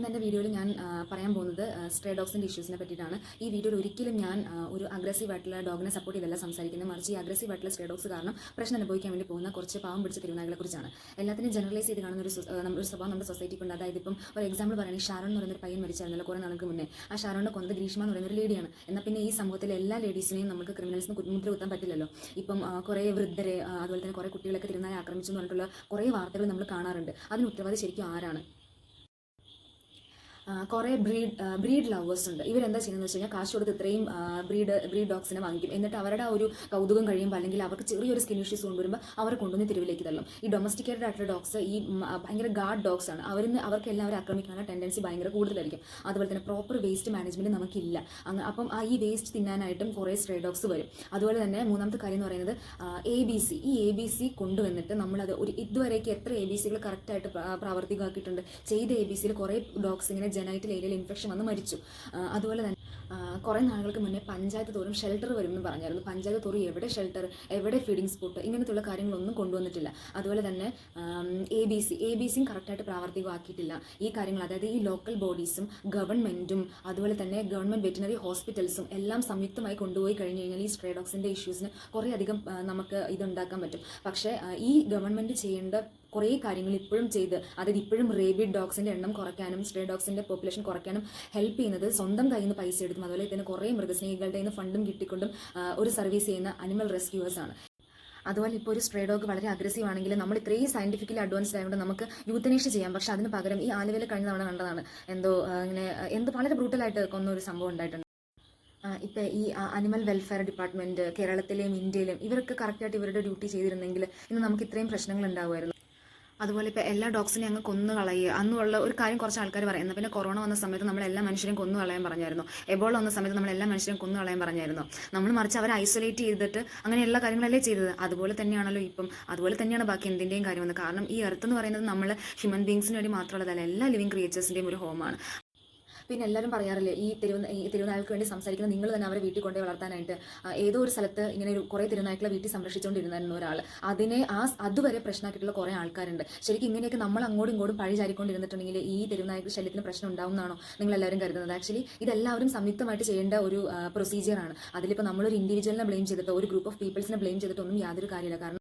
ഇന്ന് എൻ്റെ വീഡിയോയിൽ ഞാൻ പറയാൻ പോകുന്നത് സ്ട്രേ ഡോഗ്സിൻ്റെ ഇഷ്യൂസിനെ പറ്റിയിട്ടാണ്. ഈ വീഡിയോയിൽ ഒരിക്കലും ഞാൻ ഒരു അഗ്രസീവ് ആയിട്ടുള്ള ഡോഗിനെ സപ്പോർട്ട് ചെയ്തല്ല സംസാരിക്കുന്നത്, മറിച്ച് ഈ അഗ്രസീവ് ആയിട്ടുള്ള സ്ട്രേ ഡോഗ്സ് കാരണം പ്രശ്നം അനുഭവിക്കാൻ വേണ്ടി പോകുന്ന കുറച്ച് പാവം പിടിച്ച തിരുനാളുകളെ കുറിച്ചാണ്. എല്ലാത്തിനും ജനറലൈസ് ചെയ്ത് കാണുന്ന ഒരു സ്വഭാവം നമ്മുടെ സൊസൈറ്റിക്കുണ്ട്. അതായത് ഇപ്പം ഒരു എക്സാമ്പിൾ പറയുകയാണെങ്കിൽ ഷാരോൺ എന്ന് പറയുന്ന ഒരു പയ്യൻ മരിച്ചായിരുന്നല്ലോ കുറേ നാൾക്ക് മുന്നേ. ആ ഷാരോണിൻ്റെ കൊന്ത ഗ്രീഷ്മ എന്ന് പറയുന്ന ഒരു ലേഡിയാണ്. എന്നാൽ പിന്നെ ഈ സമൂഹത്തിലെ എല്ലാ ലേഡീസിനെയും നമുക്ക് ക്രിമിനൽസിന് മുദ്ര കുത്താൻ പറ്റില്ലല്ലോ. ഇപ്പം കുറേ വൃദ്ധരെ അതുപോലെ തന്നെ കുറേ കുട്ടികളൊക്കെ തിരുനാളെ ആക്രമിച്ചു എന്ന് പറഞ്ഞിട്ടുള്ള കുറേ വാർത്തകൾ നമ്മൾ കാണാറുണ്ട്. അതിന് ഉത്തരവാദി ശരിക്കും ആരാണ്? കുറേ ബ്രീഡ് ലവേഴ്സ് ഉണ്ട്. ഇവരെന്താ ചെയ്യുന്നത് വെച്ച് കഴിഞ്ഞാൽ കാശ് കൊടുത്ത് ഇത്രയും ബ്രീഡ് ഡോഗ്സിനെ വാങ്ങിക്കും. എന്നിട്ട് അവരുടെ ആ ഒരു കൗതുകം കഴിയുമ്പോൾ അല്ലെങ്കിൽ അവർക്ക് ചെറിയൊരു സ്കിൻ ഇഷ്യൂസ് കൊണ്ടുവരുമ്പോൾ അവരെ കൊണ്ടുവന്ന് തെരുവിലേക്ക് തള്ളും. ഈ ഡൊമസ്റ്റിക്കേറ്റഡ് ആയിട്ടുള്ള ഡോഗ്സ് ഈ ഭയങ്കര ഗാർഡ് ഡോഗ്സ് ആണ്. അവർക്ക് എല്ലാവരും ആക്രമിക്കാനുള്ള ടെൻഡൻസി ഭയങ്കര കൂടുതലായിരിക്കും. അതുപോലെ തന്നെ പ്രോപ്പർ വേസ്റ്റ് മാനേജ്മെൻറ്റ് നമുക്കില്ല. അപ്പം ഈ വേസ്റ്റ് തിന്നാനായിട്ടും കുറേ സ്ട്രേ ഡോഗ്സ് വരും. അതുപോലെ തന്നെ മൂന്നാമത്തെ കാര്യം എന്ന് പറയുന്നത് ABC. ഈ ABC കൊണ്ടുവന്നിട്ട് നമ്മളത് ഇതുവരേക്ക് എത്ര ABCകൾ കറക്റ്റായിട്ട് പ്രാവർത്തികമാക്കിയിട്ടുണ്ട്. ചെയ്ത ABCയിൽ കുറേ ഡോഗ്സ് ഇങ്ങനെ ജനൈറ്റൽ ഏരിയയിൽ ഇൻഫെക്ഷൻ വന്ന് മരിച്ചു. അതുപോലെ തന്നെ കുറേ നാളുകൾക്ക് മുന്നേ പഞ്ചായത്ത് തോറും ഷെൽട്ടർ വരുമെന്ന് പറഞ്ഞായിരുന്നു. പഞ്ചായത്ത് തോറും എവിടെ ഷെൽട്ടർ, എവിടെ ഫീഡിംഗ് സ്പോട്ട്, ഇങ്ങനത്തെയുള്ള കാര്യങ്ങളൊന്നും കൊണ്ടുവന്നിട്ടില്ല. അതുപോലെ തന്നെ ABCയും കറക്റ്റായിട്ട് പ്രാവർത്തികമാക്കിയിട്ടില്ല. ഈ കാര്യങ്ങൾ അതായത് ഈ ലോക്കൽ ബോഡീസും ഗവൺമെൻറ്റും അതുപോലെ തന്നെ ഗവൺമെൻറ് വെറ്റിനറി ഹോസ്പിറ്റൽസും എല്ലാം സംയുക്തമായി കൊണ്ടുപോയി കഴിഞ്ഞ് കഴിഞ്ഞാൽ ഈ സ്ട്രേ ഡോഗ്സിൻ്റെ ഇഷ്യൂസിന് കുറേ അധികം നമുക്ക് ഇതുണ്ടാക്കാൻ പറ്റും. പക്ഷേ ഈ ഗവൺമെൻറ് ചെയ്യേണ്ട കുറേ കാര്യങ്ങൾ ഇപ്പോഴും ചെയ്ത്, അതായത് ഇപ്പോഴും റേബിഡ് ഡോഗ്സിൻ്റെ എണ്ണം കുറയ്ക്കാനും സ്ട്രേ ഡോഗ്സിൻ്റെ പോപ്പുലേഷൻ കുറയ്ക്കാനും ഹെൽപ്പ് ചെയ്യുന്നത് സ്വന്തം കയ്യിൽ നിന്ന് പൈസ എടുത്തും അതുപോലെ തന്നെ കുറേ മൃഗസ്നേഹികളുടെ നിന്ന് ഫണ്ടും കിട്ടിക്കൊണ്ടും ഒരു സർവീസ് ചെയ്യുന്ന അനിമൽ റെസ്ക്യൂവേഴ്സാണ്. അതുപോലെ ഇപ്പോൾ ഒരു സ്ട്രേ ഡോഗ് വളരെ അഗ്രസീവ് ആണെങ്കിൽ നമ്മൾ ഇത്രയും സയൻറ്റിഫിക്കലി അഡ്വാൻസ്ഡ് ആയതുകൊണ്ട് നമുക്ക് യൂത്തനേഷ്യ ചെയ്യാം. പക്ഷേ അതിന് പകരം ഈ ആലുവയിൽ കഴിഞ്ഞ തവണ കണ്ടതാണ് എന്തോ വളരെ ബ്രൂട്ടലായിട്ട് കൊന്ന ഒരു സംഭവം ഉണ്ടായിട്ടുണ്ട്. ഇപ്പോൾ ഈ അനിമൽ വെൽഫെയർ ഡിപ്പാർട്ട്മെൻറ്റ് കേരളത്തിലെയും ഇന്ത്യയിലും ഇവർക്ക് കറക്റ്റായിട്ട് ഇവരുടെ ഡ്യൂട്ടി ചെയ്തിരുന്നെങ്കിൽ ഇന്ന് നമുക്ക് ഇത്രയും പ്രശ്നങ്ങൾ ഉണ്ടാവുമായിരുന്നു. അതുപോലെ ഇപ്പോൾ എല്ലാ ഡോഗ്സിനെയും അങ്ങ് കൊന്നു കളയുക അന്നുള്ള ഒരു കാര്യം കുറച്ച് ആൾക്കാർ പറയുന്നത്. പിന്നെ കൊറോണ വന്ന സമയത്ത് നമ്മൾ എല്ലാ മനുഷ്യരെയും കൊന്നു കളയാൻ പറഞ്ഞായിരുന്നു. എബോള വന്ന സമയത്ത് നമ്മൾ എല്ലാ മനുഷ്യരെയും കൊന്നു കളയാൻ പറഞ്ഞായിരുന്നു. നമ്മൾ മറിച്ച് അവരെ ഐസൊലേറ്റ് ചെയ്തിട്ട് അങ്ങനെയുള്ള കാര്യങ്ങളല്ലേ ചെയ്തത്. അതുപോലെ തന്നെയാണല്ലോ ഇപ്പം, അതുപോലെ തന്നെയാണ് ബാക്കി എന്തിൻ്റെയും കാര്യം വന്നത്. കാരണം ഈ എർത്ത് എന്ന് പറയുന്നത് നമ്മൾ ഹ്യൂമൻ ബീങ്സിന് വേണ്ടി മാത്രമുള്ളതല്ല, എല്ലാ ലിവിങ് ക്രിയേച്ചേഴ്സിൻ്റെയും ഒരു ഹോമാണ്. പിന്നെ എല്ലാവരും പറയാറില്ലേ ഈ തിരുനാൾക്ക് വേണ്ടി സംസാരിക്കുന്ന നിങ്ങൾ തന്നെ അവരെ വീട്ടിൽ കൊണ്ടുപോയി വളർത്താനായിട്ട്. ഏതോ ഒരു സ്ഥലത്ത് ഇങ്ങനെ കുറേ തിരുനായ്ക്കളെ വീട്ടിൽ സംരക്ഷിച്ചുകൊണ്ടിരുന്നായിരുന്നു ഒരാൾ. അതുവരെ പ്രശ്നമാക്കിയിട്ടുള്ള കുറേ ആൾക്കാരുണ്ട്. ശരിക്കും ഇങ്ങനെയൊക്കെ നമ്മൾ അങ്ങോട്ടും ഇങ്ങോട്ടും പഴി ചാരിക്കൊണ്ടിരുന്നിട്ടുണ്ടെങ്കിൽ ഈ തിരുനായ്ക്കളുടെ ശല്യത്തിന് പ്രശ്നം ഉണ്ടാവുമെന്നാണോ നിങ്ങളെല്ലാവരും കരുതുന്നത്? ആക്ച്വലി ഇതെല്ലാവരും സംയുക്തമായിട്ട് ചെയ്യേണ്ട ഒരു പ്രൊസീജിയറാണ്. അതിലിപ്പോൾ നമ്മളൊരു ഇൻഡിവിജ്വലിനെ ബ്ലെയിം ചെയ്തിട്ടോ ഒരു ഗ്രൂപ്പ് ഓഫ് പീപ്പിൾസിനെ ബ്ലെയിം ചെയ്തിട്ടൊന്നും യാതൊരു കാര്യമില്ല. കാരണം